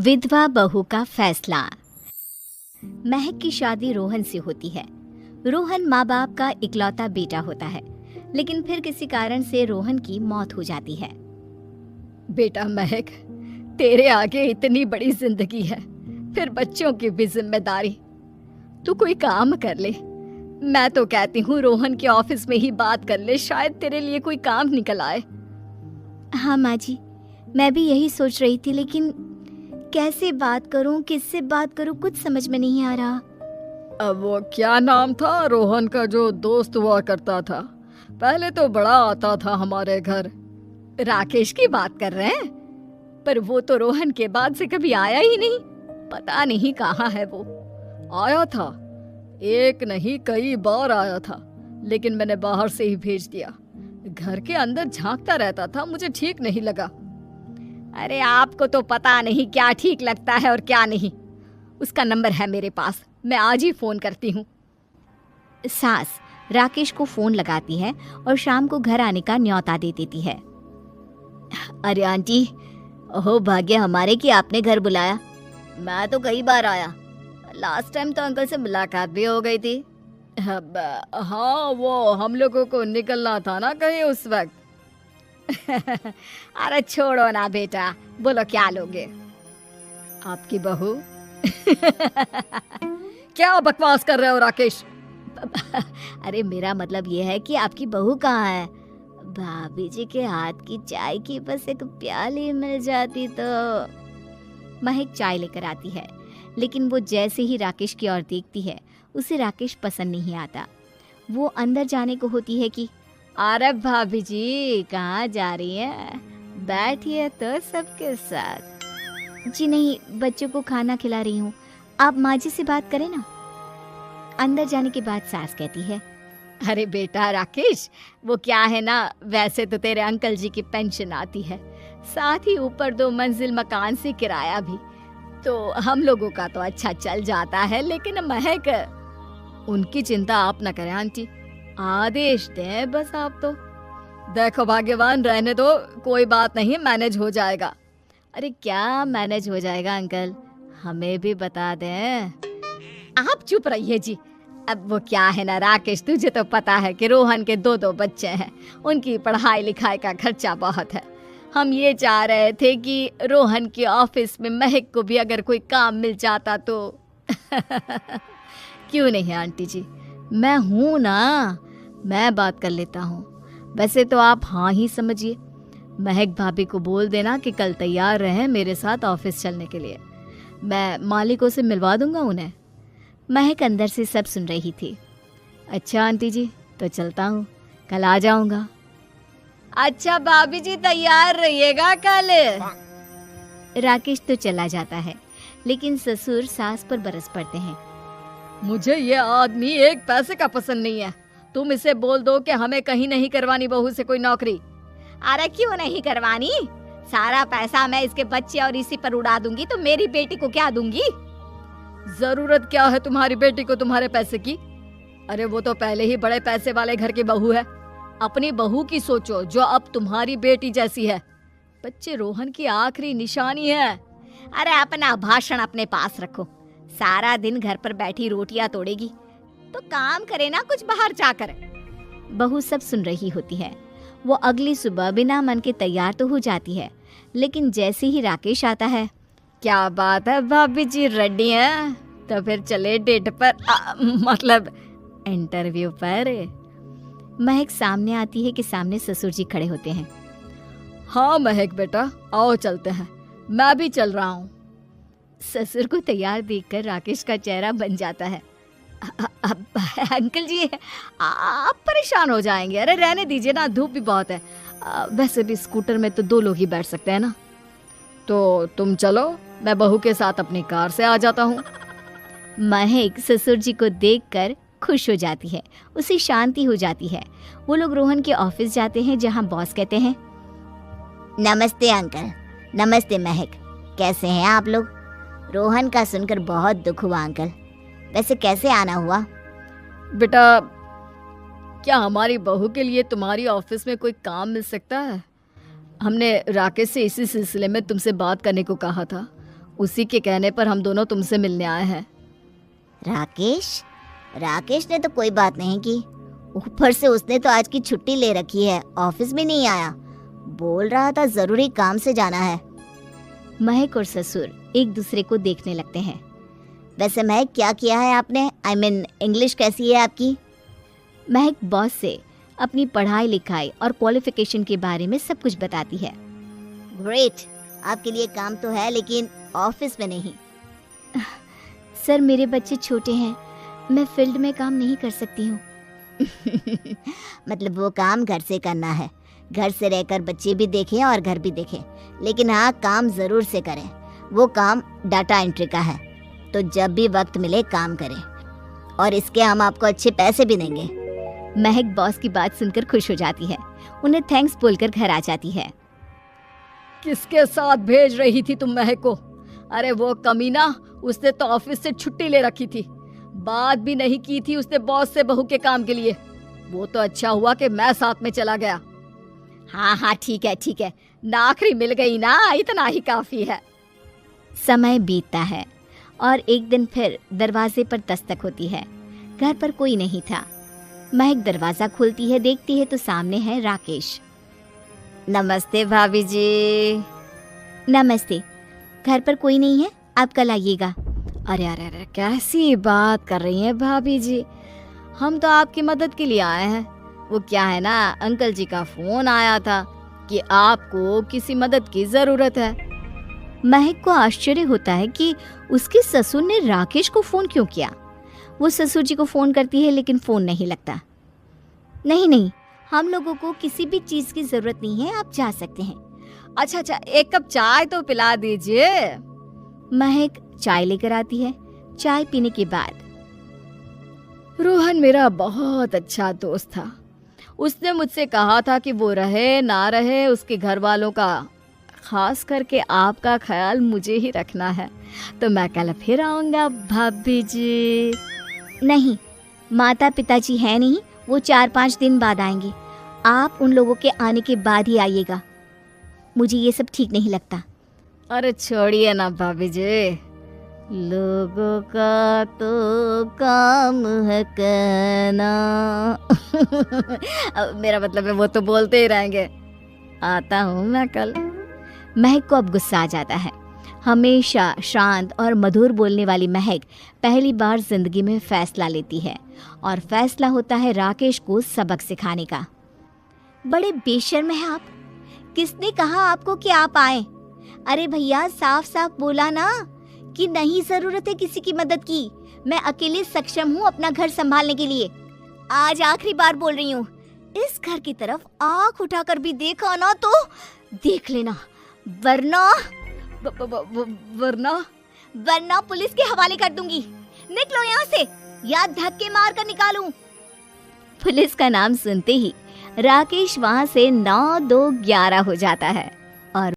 विधवा बहू का फैसला। महक की शादी रोहन से होती है। रोहन माँ बाप का इकलौता बेटा होता है, लेकिन फिर किसी कारण से रोहन की मौत हो जाती है। बेटा महक, तेरे आगे इतनी बड़ी जिंदगी है, फिर बच्चों की भी जिम्मेदारी। तू कोई काम कर ले। मैं तो कहती हूँ रोहन के ऑफिस में ही बात कर ले, शायद तेरे लिए कोई काम निकल आए। हाँ माँ जी, मैं भी यही सोच रही थी, लेकिन कैसे बात करूं, किससे बात करूं, कुछ समझ में नहीं आ रहा। अब वो क्या नाम था रोहन का जो दोस्त हुआ करता था, पहले तो बड़ा आता था हमारे घर। राकेश की बात कर रहे हैं? पर वो तो रोहन के बाद से कभी आया ही नहीं, पता नहीं कहाँ है वो। आया था, एक नहीं कई बार आया था, लेकिन मैंने बाहर से ही भेज दिया। घर के अंदर झांकता रहता था, मुझे ठीक नहीं लगा। अरे आपको तो पता नहीं क्या ठीक लगता है और क्या नहीं। उसका नंबर है मेरे पास, मैं आज ही फोन करती हूँ। सास राकेश को फोन लगाती है और शाम को घर आने का न्योता दे देती है। अरे आंटी, ओहो भाग्य हमारे कि आपने घर बुलाया। मैं तो कई बार आया, लास्ट टाइम तो अंकल से मुलाकात भी हो गई थी। हाँ, वो हम लोगों को निकलना था ना कहीं उस वक्त। अरे छोड़ो ना बेटा, बोलो क्या लोगे? आपकी बहू। क्या बकवास कर रहे हो राकेश? अरे मेरा मतलब ये है कि आपकी बहू कहाँ है? भाभी जी के हाथ की चाय की बस एक प्याली मिल जाती तो। महक चाय लेकर आती है, लेकिन वो जैसे ही राकेश की ओर देखती है, उसे राकेश पसंद नहीं आता। वो अंदर जाने को होती है कि अरे भाभी जी कहाँ जा रही है? बैठिए तो सबके साथ। जी नहीं, बच्चों को खाना खिला रही हूँ, आप माँ जी से बात करें ना। अंदर जाने के बाद सास कहती है, अरे बेटा राकेश, वो क्या है ना, वैसे तो तेरे अंकल जी की पेंशन आती है, साथ ही ऊपर 2 मंजिल मकान से किराया भी, तो हम लोगों का तो अच्छा चल जाता है। लेकिन महक, उनकी चिंता आप न करें आंटी, आदेश दें बस आप तो। देखो भाग्यवान, रहने दो, कोई बात नहीं, मैनेज हो जाएगा। अरे क्या मैनेज हो जाएगा अंकल, हमें भी बता दें। आप चुप रहिए जी। अब वो क्या है ना राकेश, तुझे तो पता है कि रोहन के 2 बच्चे हैं, उनकी पढ़ाई लिखाई का खर्चा बहुत है। हम ये चाह रहे थे कि रोहन के ऑफिस में महक को भी अगर कोई काम मिल जाता तो। क्यों नहीं आंटी जी, मैं हूँ ना, मैं बात कर लेता हूँ। वैसे तो आप हाँ ही समझिए। महक भाभी को बोल देना कि कल तैयार रहें मेरे साथ ऑफिस चलने के लिए, मैं मालिकों से मिलवा दूंगा उन्हें। महक अंदर से सब सुन रही थी। अच्छा आंटी जी, तो चलता हूँ, कल आ जाऊंगा। अच्छा भाभी जी, तैयार रहिएगा कल। राकेश तो चला जाता है, लेकिन ससुर सास पर बरस पड़ते हैं। मुझे ये आदमी एक पैसे का पसंद नहीं है। तुम इसे बोल दो कि हमें कहीं नहीं करवानी बहू से कोई नौकरी। अरे क्यों नहीं करवानी? सारा पैसा मैं इसके बच्चे और इसी पर उड़ा दूंगी, तो मेरी बेटी को क्या दूंगी? जरूरत क्या है तुम्हारी बेटी को तुम्हारे पैसे की? अरे वो तो पहले ही बड़े पैसे वाले घर की बहू है। अपनी बहू की सोचो जो अब तुम्हारी बेटी जैसी है। बच्चे रोहन की आखिरी निशानी है। अरे अपना भाषण अपने पास रखो, सारा दिन घर पर बैठी रोटियां तोड़ेगी, तो काम करे ना कुछ बाहर जाकर। बहू सब सुन रही होती है। वो अगली सुबह बिना मन के तैयार तो हो जाती है, लेकिन जैसे ही राकेश आता है, क्या बात है भाभी जी, रेडी हैं? तो फिर चले डेट पर, मतलब इंटरव्यू पर। महक सामने आती है कि सामने ससुर जी खड़े होते हैं। हाँ महक बेटा, आओ चलते हैं, मैं भी चल रहा हूँ। ससुर को तैयार देखकर राकेश का चेहरा बन जाता है। अंकल जी, आप परेशान हो जाएंगे। अरे रहने दीजिए ना, धूप भी बहुत है। वैसे भी स्कूटर में तो 2 लोग ही बैठ सकते हैं ना। तो तुम चलो, मैं बहू के साथ अपनी कार से आ जाता हूँ। महक ससुर जी को देखकर खुश हो जाती है, उसे शांति हो जाती है। वो लोग रोहन के ऑफिस जाते हैं, जहाँ बॉस कहते हैं, नमस्ते अंकल। नमस्ते महक, कैसे हैं आप लोग? रोहन का सुनकर बहुत दुख हुआ अंकल, वैसे कैसे आना हुआ? बेटा, क्या हमारी बहू के लिए तुम्हारी ऑफिस में कोई काम मिल सकता है? हमने राकेश से इसी सिलसिले में तुमसे बात करने को कहा था। उसी के कहने पर हम दोनों तुमसे मिलने आए हैं। राकेश ने तो कोई बात नहीं की, ऊपर से उसने तो आज की छुट्टी ले रखी है, ऑफिस में नहीं आया। बोल रहा था जरूरी काम से जाना है। महक और ससुर एक दूसरे को देखने लगते हैं। वैसे महक, क्या किया है आपने? I mean, इंग्लिश कैसी है आपकी? महक बॉस से अपनी पढ़ाई लिखाई और क्वालिफिकेशन के बारे में सब कुछ बताती है। ग्रेट, आपके लिए काम तो है लेकिन ऑफिस में नहीं। सर, मेरे बच्चे छोटे हैं, मैं फील्ड में काम नहीं कर सकती हूँ। मतलब वो काम घर से करना है, घर से रहकर बच्चे भी देखें और घर भी देखें, लेकिन हाँ, काम जरूर से करें। वो काम डाटा एंट्री का है, तो जब भी वक्त मिले काम करें, और इसके हम आपको अच्छे पैसे भी देंगे। महक बॉस की बात सुनकर खुश हो जाती है, उन्हें थैंक्स बोलकर घर आ जाती है। किसके साथ भेज रही थी तुम महक को? अरे वो कमीना, उसने तो ऑफिस से छुट्टी ले रखी थी, बात भी नहीं की थी उसने बॉस से बहू के काम के लिए। वो तो अच्छा हुआ कि मैं साथ में चला गया। हाँ, ठीक है, नौकरी मिल गई ना, इतना ही काफी है। समय बीतता है और एक दिन फिर दरवाजे पर दस्तक होती है। घर पर कोई नहीं था। महक दरवाजा खोलती है, देखती है तो सामने है राकेश। नमस्ते भाभी जी। नमस्ते, घर पर कोई नहीं है, आप कल आइएगा। अरे, कैसी बात कर रही हैं भाभी जी, हम तो आपकी मदद के लिए आए हैं। वो क्या है ना, अंकल जी का फोन आया था कि आपको किसी मदद की जरूरत है। महक को आश्चर्य होता है कि उसके ससुर ने राकेश को फोन क्यों किया। वो ससुर जी को फोन करती है लेकिन फोन नहीं लगता। नहीं, हम लोगों को किसी भी चीज की जरूरत नहीं है, आप जा सकते हैं। अच्छा, एक कप चाय तो पिला दीजिए। महक चाय लेकर आती है। चाय पीने के बाद, रोहन मेरा बहुत अच्छा दोस्त था। उसने मुझसे कहा था कि वो रहे ना रहे, उसके घर वालों का, खास करके आपका ख्याल मुझे ही रखना है। तो मैं कल फिर आऊंगा भाभी जी। नहीं, माता पिताजी है नहीं, वो 4-5 दिन बाद आएंगे। आप उन लोगों के आने के बाद ही आइएगा। मुझे ये सब ठीक नहीं लगता। अरे छोड़िए ना भाभी जी, लोगों का तो काम है कहना। मेरा मतलब है वो तो बोलते ही रहेंगे। आता हूँ मैं कल। महक को अब गुस्सा आ जाता है। हमेशा शांत और मधुर बोलने वाली महक पहली बार जिंदगी में फैसला लेती है, और फैसला होता है राकेश को सबक सिखाने का। बड़े बेशर्म हैं आप। किसने कहा आपको कि आप आए? अरे भैया, साफ साफ बोला ना कि नहीं जरूरत है किसी की मदद की। मैं अकेले सक्षम हूँ अपना घर संभालने के लिए। आज आखिरी बार बोल रही हूँ, इस घर की तरफ आंख उठाकर भी देखा ना तो देख लेना, वरना पुलिस के हवाले कर दूंगी। निकलो यहाँ से, या धक्के मार कर निकालूं। पुलिस का नाम सुनते ही राकेश वहां से 9-2-11 हो जाता है।